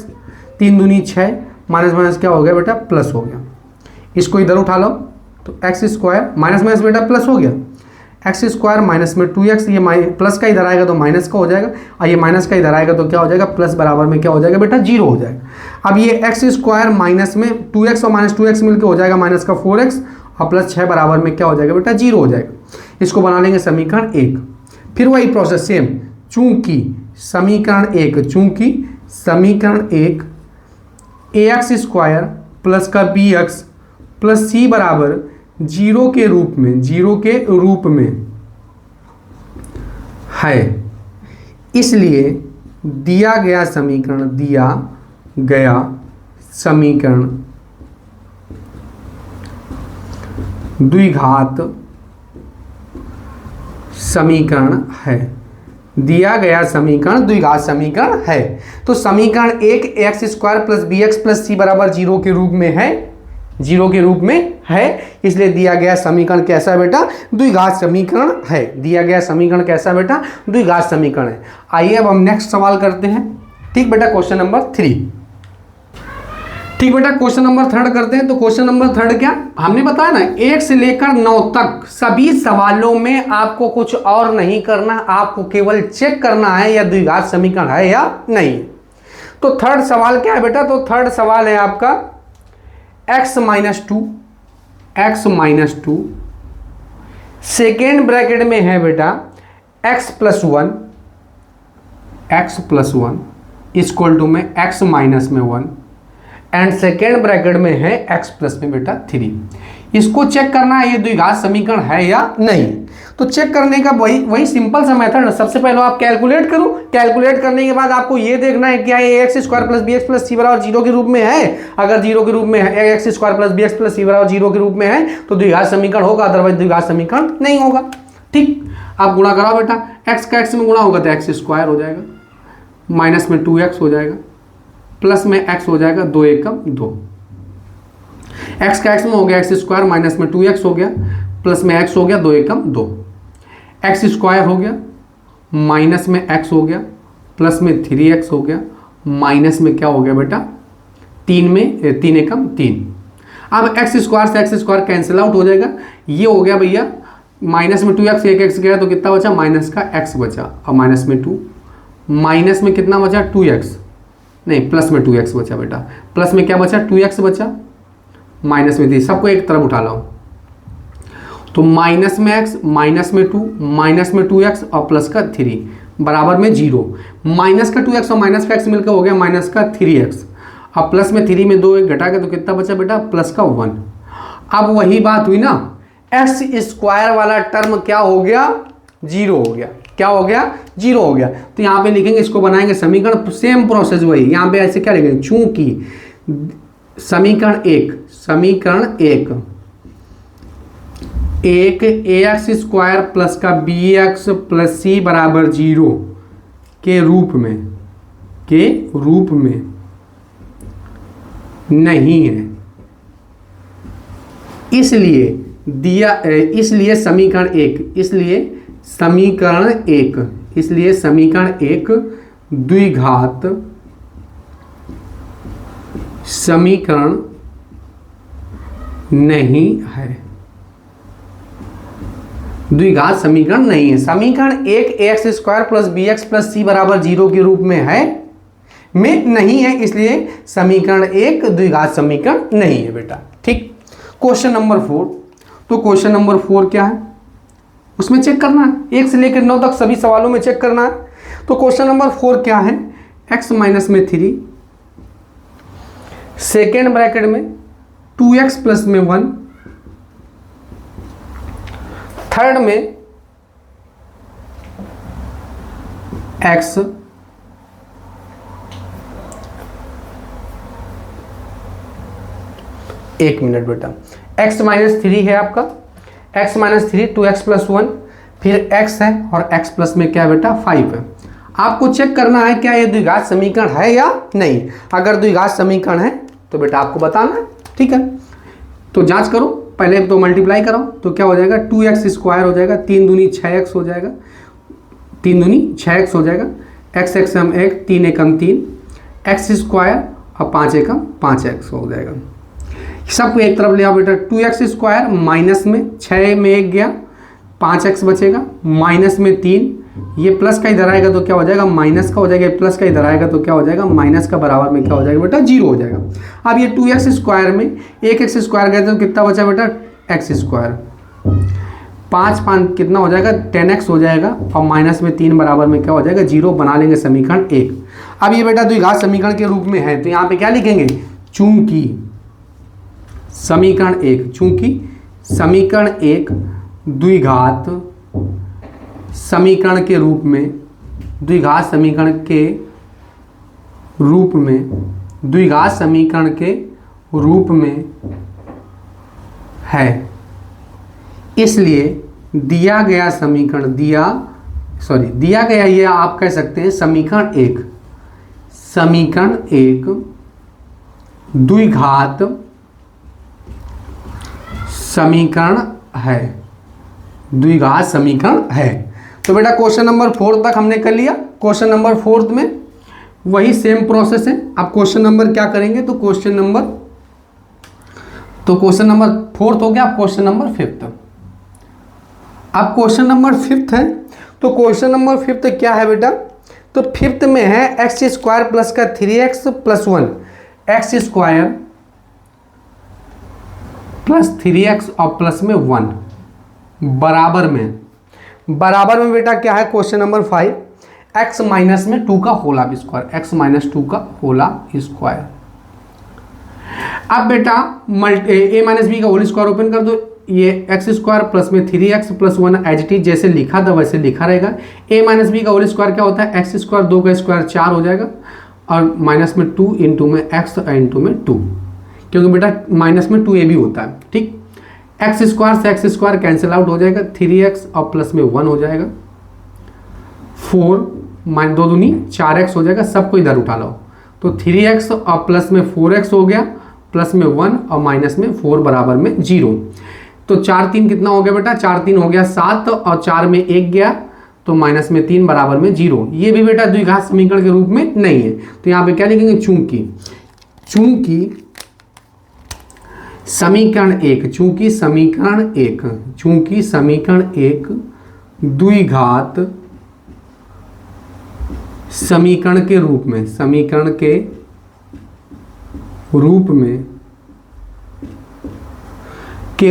3 दूनी 6, माइनस माइनस क्या हो गया बेटा? प्लस हो गया। इसको इधर उठा लो तो एक्स स्क्वायर माइनस माइनस बेटा प्लस हो गया, एक्स स्क्वायर माइनस में 2x, ये प्लस का इधर आएगा तो माइनस का हो जाएगा और ये माइनस का इधर आएगा तो क्या हो जाएगा? प्लस बराबर में क्या हो जाएगा बेटा? 0 हो जाएगा। अब ये एक्स स्क्वायर माइनस में 2x और माइनस 2x मिलकर हो जाएगा माइनस का 4x और प्लस 6 बराबर में क्या हो जाएगा बेटा 0 हो जाएगा। इसको बना लेंगे समीकरण 1। फिर वही प्रोसेस सेम, चूंकि समीकरण 1 ax स्क्वायर प्लस का bx प्लस c बराबर 0 के रूप में है, इसलिए दिया गया समीकरण द्विघात समीकरण है। तो समीकरण 1 ax square plus bx plus c बराबर 0 के रूप में है, इसलिए दिया गया समीकरण कैसा है बेटा द्विघात समीकरण है। आइए अब हम नेक्स्ट सवाल करते हैं। ठीक बेटा, क्वेश्चन नंबर 3। ठीक बेटा, क्वेश्चन नंबर 3 करते हैं। तो क्वेश्चन नंबर 3 क्या, हमने बताया ना 1 से लेकर 9 तक सभी सवालों में आपको कुछ और नहीं करना, आपको केवल चेक करना है या द्विघात समीकरण है या नहीं। तो थर्ड सवाल क्या है बेटा, तो थर्ड सवाल है आपका x minus two second bracket में है बेटा x plus one equal to में x माइनस में 1 एंड सेकेंड ब्रैकेट में है x प्लस में बेटा 3। इसको चेक करना है ये द्विघात समीकरण है या नहीं। तो चेक करने का वही सिंपल सा मेथड, सबसे पहले आप कैलकुलेट करो। कैलकुलेट करने के बाद आपको ये देखना है क्या ये X square plus B X plus C बराबर 0 के रूप में है। अगर 0 के रूप में है, X square plus B X plus C बराबर 0 के रूप में है तो द्विघात समीकरण होगा, अदरवाइज द्विघात समीकरण नहीं होगा। ठीक, आप गुणा कराओ बेटा, एक्स का एक्स में गुणा होगा तो एक्स स्क्वायर हो जाएगा, माइनस में 2x हो जाएगा, प्लस में x हो जाएगा 2 एकम 2। x का x में हो गया एक्स स्क्वायर, माइनस में 2x हो गया, प्लस में x हो गया 2 एकम 2। x स्क्वायर हो गया, माइनस में x हो गया, प्लस में 3x हो गया, माइनस में क्या हो गया बेटा 3 एकम 3। अब x स्क्वायर से x स्क्वायर कैंसिल आउट हो जाएगा, ये हो गया भैया माइनस में 2x, एक x गया तो कितना बचा माइनस का x बचा, और माइनस में 2, माइनस में कितना बचा 2x, नहीं प्लस में 2x बचा बेटा, प्लस में क्या बचा 2x बचा, माइनस में 3, सबको एक तरफ उठा लाओ तो माइनस में x, माइनस में 2, माइनस में 2x और प्लस का 3 बराबर में 0। माइनस का 2x और माइनस का x मिलकर हो गया माइनस का 3x, अब प्लस में 3 में 2 एक घटा के तो कितना बचा बेटा प्लस का 1। अब वही बात हुई ना, एक्स स्क्वायर वाला टर्म क्या हो गया 0 हो गया, क्या हो गया 0 हो गया। तो यहाँ पे लिखेंगे, इसको बनाएंगे समीकरण, सेम प्रोसेस वही, यहाँ पे ऐसे क्या लिखेंगे, चूंकि समीकरण एक ax स्क्वायर प्लस का bx प्लस c बराबर 0 के रूप में नहीं है, इसलिए समीकरण एक द्विघात समीकरण नहीं है, द्विघात समीकरण नहीं है। समीकरण एक ax square plus bx plus c बराबर 0 के रूप में नहीं है, इसलिए समीकरण एक द्विघात समीकरण नहीं है बेटा। ठीक, क्वेश्चन नंबर 4। तो क्वेश्चन नंबर 4 क्या है, उसमें चेक करना है, 1 से लेकर 9 तक सभी सवालों में चेक करना है। तो क्वेश्चन नंबर 4 क्या है, x माइनस में 3 सेकेंड ब्रैकेट में 2x प्लस में 1 थर्ड में x एक मिनट बेटा, x माइनस 3 है आपका, x माइनस 3 2x प्लस 1, फिर x है और x प्लस में क्या है बेटा 5 है। आपको चेक करना है क्या ये द्विघात समीकरण है या नहीं। अगर द्विघात समीकरण है तो बेटा आपको बताना है। ठीक है, तो जांच करो, पहले तो मल्टीप्लाई कराओ तो क्या हो जाएगा 2x स्क्वायर हो जाएगा, 3 दूनी 6x हो जाएगा, 3 दूनी 6x हो जाएगा, x एकम 1 3 एकम 3 x स्क्वायर और 5 एकम 5x हो जाएगा। सबको एक तरफ ले आओ बेटा, 2x स्क्वायर माइनस में 6 में 1 गया, 5x बचेगा, माइनस में 3, ये प्लस का इधर आएगा तो क्या हो जाएगा माइनस का हो जाएगा, प्लस का इधर आएगा तो क्या हो जाएगा माइनस का, बराबर में क्या हो जाएगा बेटा 0 हो जाएगा। अब ये 2x स्क्वायर में 1x स्क्वायर गया तो कितना बचा बेटा एक्स स्क्वायर। 5 5 कितना हो जाएगा 10x हो जाएगा और माइनस में 3 बराबर में क्या हो जाएगा 0, बना लेंगे समीकरण 1। अब ये बेटा द्विघात समीकरण के रूप में है तो यहाँ पे क्या लिखेंगे, चूंकि समीकरण 1, चूंकि समीकरण 1 द्विघात समीकरण के रूप में, द्विघात समीकरण के रूप में, द्विघात समीकरण के रूप में है, इसलिए दिया गया समीकरण, दिया गया ये आप कह सकते हैं समीकरण 1, समीकरण 1 द्विघात समीकरण है, द्विघात समीकरण है। तो बेटा क्वेश्चन नंबर 4 तक हमने कर लिया। क्वेश्चन नंबर 4 में वही सेम प्रोसेस है। अब क्वेश्चन नंबर क्या करेंगे, तो क्वेश्चन नंबर 4 हो गया। अब क्वेश्चन नंबर 5। अब क्वेश्चन नंबर 5 है, तो क्वेश्चन नंबर 5 क्या है बेटा, तो 5 में है एक्स स्क्वायर प्लस का 3x plus 1, x square plus 3x और प्लस में 1 बराबर में बेटा क्या है क्वेश्चन नंबर 5, x माइनस में 2 का होल स्क्वायर, x माइनस 2 का होल स्क्वायर। अब बेटा ए माइनस बी का होल स्क्वायर ओपन कर दो, ये एक्स स्क्वायर प्लस में 3x plus 1 as it is जैसे लिखा था वैसे लिखा रहेगा। ए माइनस बी का होल स्क्वायर क्या होता है, एक्स स्क्वायर 2 का स्क्वायर 4 हो जाएगा और माइनस में 2 इंटू में x इंटू में 2, क्योंकि बेटा माइनस में 2a भी होता है। ठीक, एक्स स्क्वायर से एक्स स्क्वायर कैंसिल आउट हो जाएगा, 3x और प्लस में 1 हो जाएगा, 4 माइनस 2 दूनी 4x हो जाएगा, सबको इधर उठा लो तो 3x और प्लस में 4x हो गया, प्लस में 1 और माइनस में 4 बराबर में 0। तो 4 3 कितना हो गया बेटा, 4 3 हो गया 7 और 4 में 1 गया तो माइनस में 3 बराबर में 0। ये भी बेटा द्विघात समीकरण के रूप में नहीं है, तो यहाँ पे क्या लिखेंगे, चूंकि समीकरण 1, चूंकि समीकरण 1 द्विघात समीकरण के रूप में, समीकरण के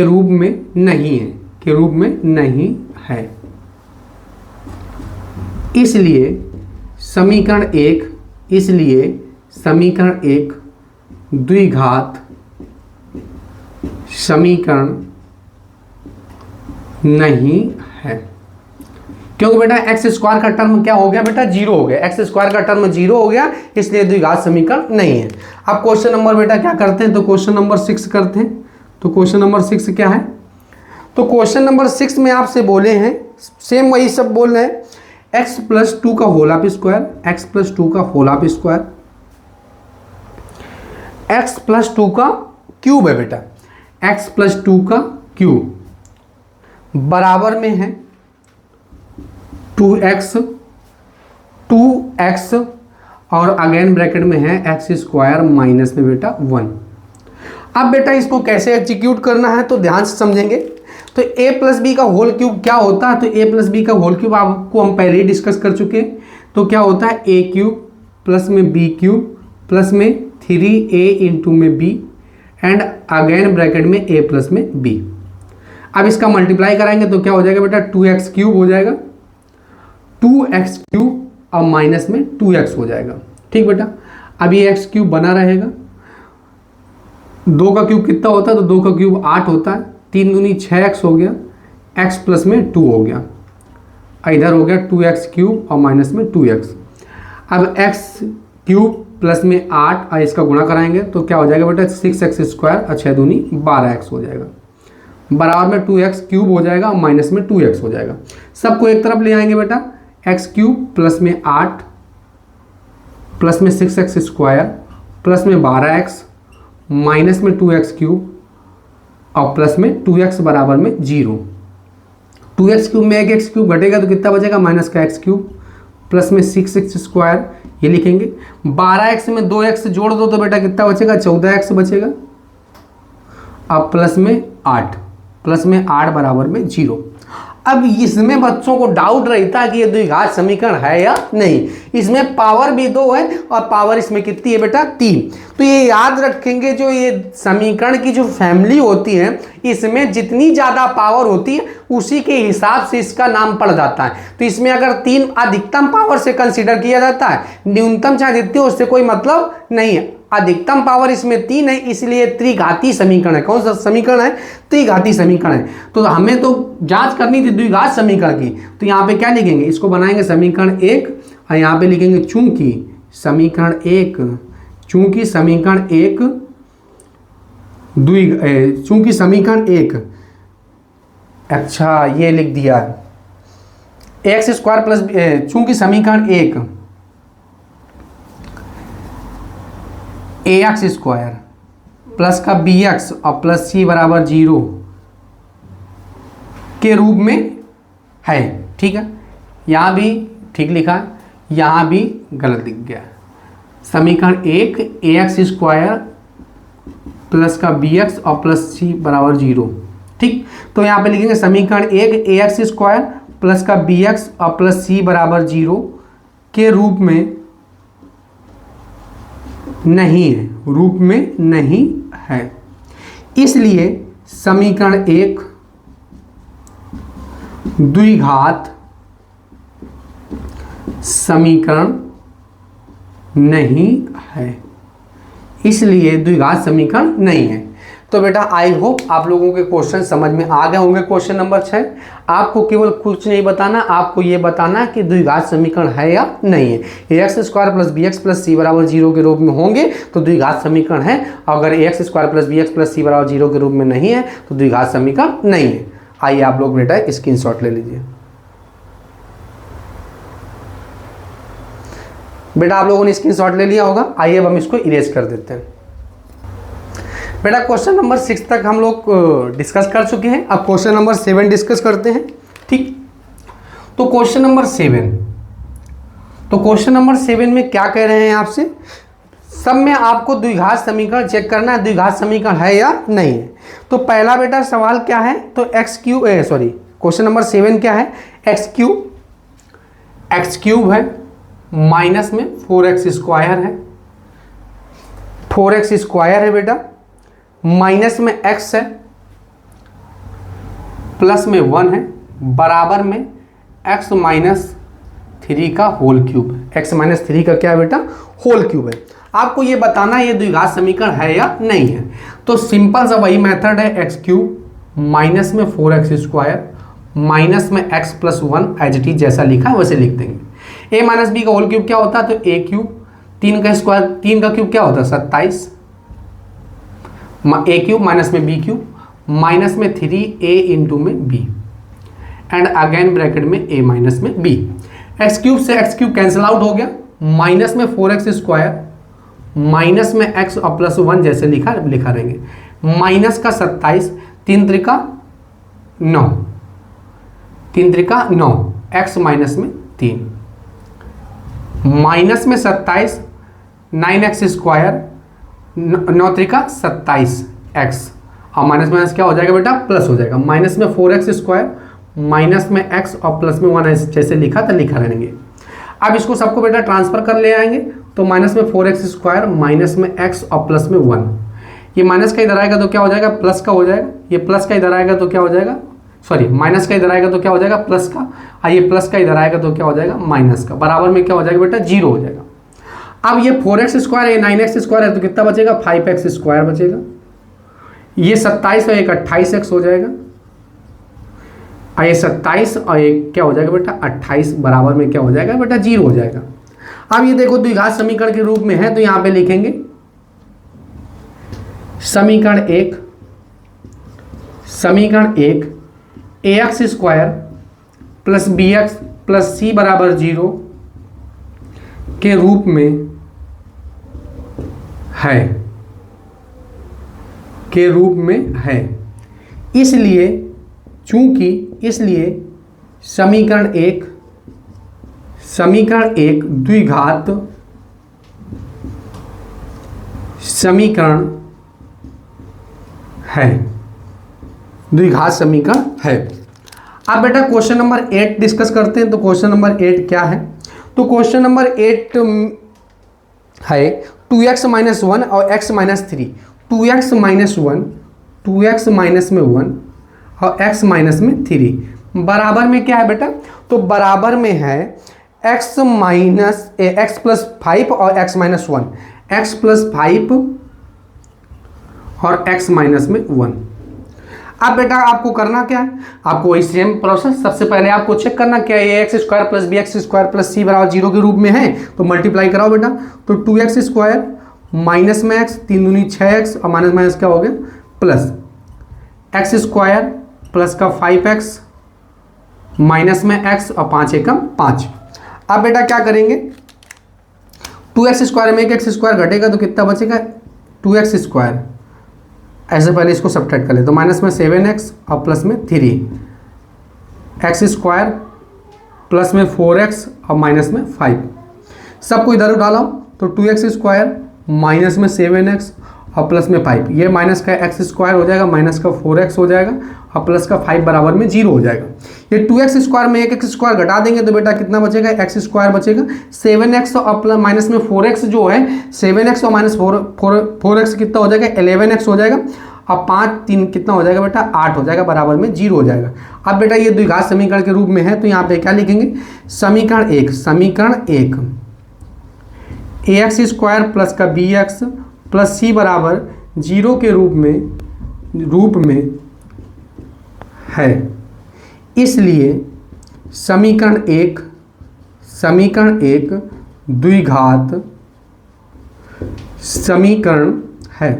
रूप में नहीं है, इसलिए समीकरण 1 द्विघात समीकरण नहीं है, क्योंकि बेटा एक्स स्क्वायर का टर्म क्या हो गया बेटा, 0 हो गया, एक्स स्क्वायर का टर्म 0 हो गया, इसलिए द्विघात समीकरण नहीं है। अब क्वेश्चन नंबर बेटा क्या करते हैं, तो क्वेश्चन नंबर 6 करते हैं। तो क्वेश्चन नंबर 6 क्या है, तो क्वेश्चन नंबर 6 में आपसे बोले हैं सेम वही सब बोल रहे हैं, x प्लस 2 का होल स्क्वायर, x प्लस 2 का होल स्क्वायर, x प्लस 2 का क्यूब है बेटा, x प्लस 2 का क्यूब बराबर में है 2x और अगेन ब्रैकेट में है x स्क्वायर माइनस में बेटा 1। अब बेटा इसको कैसे एग्जीक्यूट करना है तो ध्यान से समझेंगे। तो a प्लस बी का होल क्यूब क्या होता है, तो a प्लस बी का होल क्यूब आपको हम पहले ही डिस्कस कर चुके हैं। तो क्या होता है, a क्यूब प्लस में b क्यूब प्लस में 3a इंटू में b एंड अगेन ब्रैकेट में a प्लस में b। अब इसका मल्टीप्लाई कराएंगे तो क्या हो जाएगा बेटा, 2x क्यूब हो जाएगा, 2x क्यूब और माइनस में 2x हो जाएगा। ठीक बेटा, अब ये x क्यूब बना रहेगा, 2 का क्यूब कितना होता है, तो 2 का क्यूब 8 होता है, 3 दूनी 6x हो गया, x प्लस में 2 हो गया, इधर हो गया 2x क्यूब और माइनस में 2x। अब x क्यूब प्लस में 8 और इसका गुणा कराएंगे तो क्या हो जाएगा बेटा, 6x स्क्वायर और 6 दूनी 12x हो जाएगा, बराबर में 2x क्यूब हो जाएगा और माइनस में 2x हो जाएगा। सबको एक तरफ ले आएंगे बेटा, x क्यूब प्लस में 8 प्लस में 6x स्क्वायर प्लस में 12x माइनस में 2x क्यूब और प्लस में 2x बराबर में 0। 2x क्यूब में एक x क्यूब घटेगा तो कितना बचेगा, माइनस का x क्यूब प्लस में 6x स्क्वायर, ये लिखेंगे 12x में 2x जोड़ दो तो बेटा कितना बचेगा, 14x बचेगा, अब प्लस में 8 बराबर में 0। अब इसमें बच्चों को डाउट रहता है कि ये द्विघात समीकरण है या नहीं। इसमें पावर भी 2 है और पावर इसमें कितनी है बेटा 3। तो ये याद रखेंगे, जो ये समीकरण की जो फैमिली होती है इसमें जितनी ज़्यादा पावर होती है उसी के हिसाब से इसका नाम पड़ जाता है। तो इसमें अगर 3 अधिकतम पावर से कंसीडर किया जाता है, न्यूनतम चाहे जितनी हो उससे कोई मतलब नहीं है। अधिकतम पावर इसमें 3 है, इसलिए त्रिघाती समीकरण है। कौन सा समीकरण है? त्रिघाती समीकरण है। तो हमें तो जांच करनी थी द्विघात समीकरण की, तो यहाँ पे क्या लिखेंगे, इसको बनाएंगे समीकरण 1 और यहाँ पे लिखेंगे चूंकि समीकरण 1, चूंकि समीकरण 1 चूंकि समीकरण 1, अच्छा ये लिख दिया एक्स स्क्वायर प्लस, चूंकि समीकरण 1 ax स्क्वायर प्लस का bx और प्लस c बराबर 0 के रूप में है। ठीक है, यहाँ भी ठीक लिखा है, यहाँ भी गलत दिख गया। समीकरण 1 ax स्क्वायर प्लस का bx और प्लस c बराबर 0। ठीक, तो यहाँ पे लिखेंगे समीकरण 1 ax स्क्वायर प्लस का bx और प्लस c बराबर 0 के रूप में नहीं है, रूप में नहीं है। इसलिए समीकरण 1 द्विघात समीकरण नहीं है, इसलिए द्विघात समीकरण नहीं है। तो बेटा आई होप आप लोगों के क्वेश्चन समझ में आ गए होंगे। क्वेश्चन नंबर 6, आपको केवल कुछ नहीं बताना, आपको ये बताना कि द्विघात समीकरण है या नहीं है। X square plus B X plus C बराबर 0 के रूप में होंगे तो द्विघात समीकरण है, अगर X square plus B X plus C बराबर 0 के रूप में नहीं है तो द्विघात समीकरण नहीं है। आइए आप लोग बेटा स्क्रीनशॉट ले लीजिए। बेटा आप लोगों ने स्क्रीनशॉट ले लिया होगा। आइए अब हम इसको इरेज कर देते हैं। बेटा क्वेश्चन नंबर 6 तक हम लोग डिस्कस कर चुके हैं, अब क्वेश्चन नंबर 7 डिस्कस करते हैं। ठीक, तो क्वेश्चन नंबर 7, तो क्वेश्चन नंबर 7 में क्या कह रहे हैं आपसे, सब में आपको द्विघात समीकरण चेक करना है, द्विघात समीकरण है या नहीं है। तो पहला बेटा सवाल क्या है, तो क्वेश्चन नंबर 7 क्या है, एक्स क्यूब है माइनस में 4x स्क्वायर है, 4x स्क्वायर है बेटा, माइनस में x है, प्लस में 1 है, बराबर में x माइनस 3 का होल क्यूब है। x माइनस 3 का क्या है बेटा, होल क्यूब है। आपको ये बताना है ये द्विघात समीकरण है या नहीं है। तो सिंपल सा वही मेथड है, एक्स क्यूब माइनस में 4x स्क्वायर माइनस में x plus 1 as it is जैसा लिखा है वैसे लिख देंगे। a माइनस बी का होल क्यूब क्या होता है, तो a क्यूब, 3 का स्क्वायर, 3 का क्यूब क्या होता है 27, a क्यूब माइनस में b क्यूब माइनस में 3a इंटू में b एंड अगेन ब्रैकेट में a माइनस में b। एक्स क्यूब से एक्स क्यूब कैंसिल आउट हो गया, माइनस में 4x स्क्वायर माइनस में x और प्लस 1 जैसे लिखा रहेंगे, माइनस का 27, 3 त्रिका 9, 3 त्रिका 9, x माइनस में 3, माइनस में 27, 9x स्क्वायर, 9 त्रिका 27x और माइनस माइनस क्या हो जाएगा बेटा, प्लस हो जाएगा, माइनस में 4x स्क्वायर माइनस में x और प्लस में 1 जैसे लिखा था लिखा रहेंगे। अब इसको सबको बेटा ट्रांसफर कर ले आएंगे, तो माइनस में 4x स्क्वायर माइनस में x और प्लस में 1, ये माइनस का इधर आएगा तो क्या हो जाएगा, प्लस का हो जाएगा, ये प्लस का इधर आएगा तो क्या हो जाएगा, सॉरी माइनस का इधर आएगा तो क्या हो जाएगा, प्लस का, और ये प्लस का इधर आएगा तो क्या हो जाएगा, माइनस का, बराबर में क्या हो जाएगा बेटा, 0 हो जाएगा। अब ये 4x स्क्वायर है, 9x स्क्वायर है तो कितना बचेगा, 5x स्क्वायर बचेगा, ये 27 और एक 28x हो जाएगा, और ये 27 और एक क्या हो जाएगा बेटा 28, बराबर में क्या हो जाएगा बेटा 0 हो जाएगा। अब ये देखो द्विघात समीकरण के रूप में है तो यहां पे लिखेंगे समीकरण 1 ax square plus bx plus c बराबर 0 के रूप में है, के रूप में है। इसलिए चूंकि, इसलिए समीकरण 1 द्विघात समीकरण है, द्विघात समीकरण है। अब बेटा क्वेश्चन नंबर 8 डिस्कस करते हैं। तो क्वेश्चन नंबर 8 क्या है? तो क्वेश्चन नंबर 8 है 2x माइनस 1 और x minus 3। 2x minus 1, 2x minus में 1 और x माइनस में 3 बराबर में क्या है बेटा? तो बराबर में है x माइनस x प्लस 5 और x माइनस 1, x प्लस 5 और x माइनस में 1। अब बेटा आपको करना क्या है? आपको वही सेम प्रोसेस, सबसे पहले आपको चेक करना क्या है, X square plus B X square plus C बराबर 0 के रूप में है तो मल्टीप्लाई कराओ बेटा। तो 2x स्क्वायर माइनस में x, 3 दूनी 6x और माइनस माइनस क्या हो गया प्लस, एक्स स्क्वायर प्लस का 5x माइनस में x और 5 एकम 5। अब बेटा क्या करेंगे, 2x स्क्वायर में एक एक्स स्क्वायर घटेगा तो कितना बचेगा 2x स्क्वायर। ऐसे पहले इसको सब्ट्रैक्ट कर ले तो माइनस में 7x और प्लस में 3x स्क्वायर प्लस में 4x और माइनस में 5। सबको इधर उठा लाओ तो 2x स्क्वायर माइनस में 7x और प्लस में 5, ये माइनस का x स्क्वायर हो जाएगा, माइनस का 4x हो जाएगा और प्लस का 5 बराबर में 0 हो जाएगा। ये 2x स्क्वायर में एक x स्क्वायर घटा देंगे तो बेटा कितना बचेगा, x स्क्वायर बचेगा 7x और प्लस माइनस में 4x जो है 7x और माइनस 4x कितना हो जाएगा 11x हो जाएगा और 5 3 कितना हो जाएगा बेटा 8 हो जाएगा, बराबर में 0 हो जाएगा। अब बेटा ये द्विघात समीकरण के रूप में है तो यहाँ पे क्या लिखेंगे, समीकरण 1 ax स्क्वायर प्लस का bx प्लस सी बराबर 0 के रूप में है, इसलिए समीकरण 1 द्विघात समीकरण है,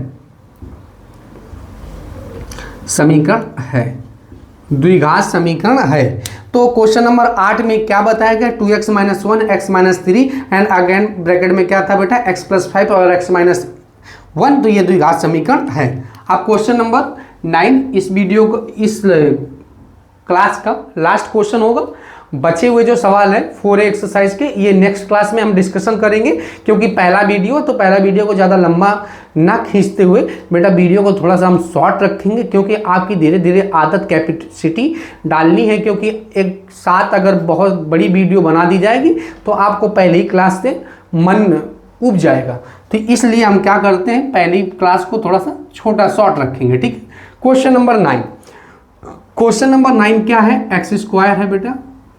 द्विघात समीकरण है। तो क्वेश्चन नंबर 8 में क्या बताया गया, 2x minus 1 x minus 3 and again bracket में क्या था बेटा x प्लस 5 और x माइनस 1, तो ये द्विघात समीकरण है। अब क्वेश्चन नंबर 9 इस वीडियो को, इस क्लास का लास्ट क्वेश्चन होगा। बचे हुए जो सवाल है 4A एक्सरसाइज के, ये नेक्स्ट क्लास में हम डिस्कशन करेंगे क्योंकि पहला वीडियो को ज़्यादा लंबा ना खींचते हुए बेटा वीडियो को थोड़ा सा हम शॉर्ट रखेंगे क्योंकि आपकी धीरे धीरे आदत कैपेसिटी डालनी है, क्योंकि एक साथ अगर बहुत बड़ी वीडियो बना दी जाएगी तो आपको पहले ही क्लास से मन उब जाएगा। तो इसलिए हम क्या करते हैं, पहली क्लास को थोड़ा सा छोटा शॉर्ट रखेंगे, ठीक है। क्वेश्चन नंबर 9 क्या है, एक्स स्क्वायर है बेटा,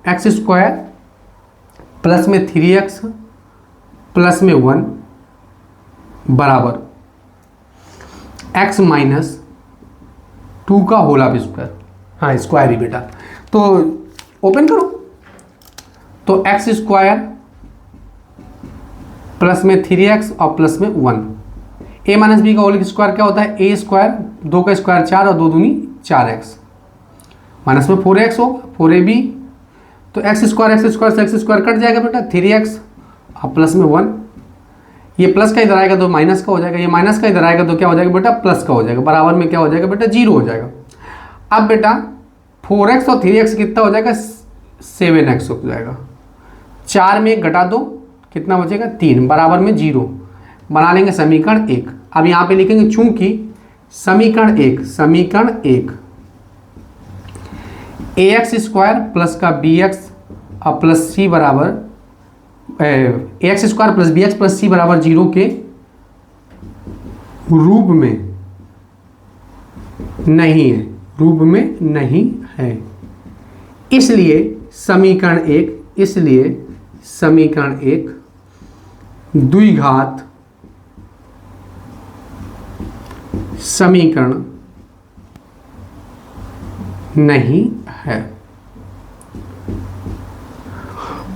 एक्स स्क्वायर प्लस में 3x प्लस में 1 बराबर x माइनस 2 का होल स्क्वायर, हाँ स्क्वायर ही बेटा। तो ओपन करो तो एक्स स्क्वायर प्लस में 3x और प्लस में 1, a माइनस बी का होल स्क्वायर क्या होता है, a स्क्वायर 2 का स्क्वायर 4 और 2 दूनी 4x माइनस में 4x होगा 4ab, तो एक्स स्क्वायर से एक्स स्क्वायर कट जाएगा बेटा 3x और प्लस में 1, ये प्लस का इधर आएगा तो माइनस का हो जाएगा, ये माइनस का इधर आएगा तो क्या हो जाएगा बेटा प्लस का हो जाएगा, बराबर में क्या हो जाएगा बेटा 0 हो जाएगा। अब बेटा 4x और 3x कितना हो जाएगा 7x हो जाएगा, 4 में 1 घटा दो कितना बचेगा 3, बराबर में 0, बना लेंगे समीकरण 1। अब यहाँ पे लिखेंगे चूंकि समीकरण 1 ax स्क्वायर प्लस का bx और प्लस सी बराबर ax square plus bx plus C बराबर 0 के रूप में नहीं है, इसलिए समीकरण 1 द्विघात समीकरण नहीं है।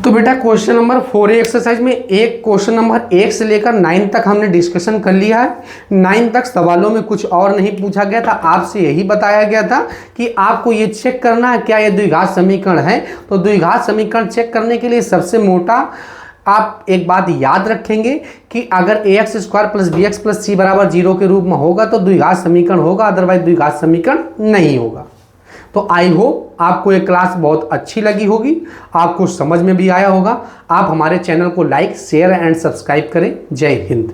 तो बेटा क्वेश्चन नंबर 4A एक्सरसाइज में एक क्वेश्चन नंबर 1 से लेकर 9 तक हमने डिस्कशन कर लिया है। 9 तक सवालों में कुछ और नहीं पूछा गया था, आपसे यही बताया गया था कि आपको ये चेक करना है क्या ये द्विघात समीकरण है। तो द्विघात समीकरण चेक करने के लिए सबसे मोटा आप एक बात याद रखेंगे कि अगर ax square plus bx plus C बराबर 0 के रूप में होगा तो द्विघात समीकरण होगा, अदरवाइज द्विघात समीकरण नहीं होगा। तो आई होप आपको ये क्लास बहुत अच्छी लगी होगी, आपको समझ में भी आया होगा। आप हमारे चैनल को लाइक शेयर एंड सब्सक्राइब करें। जय हिंद।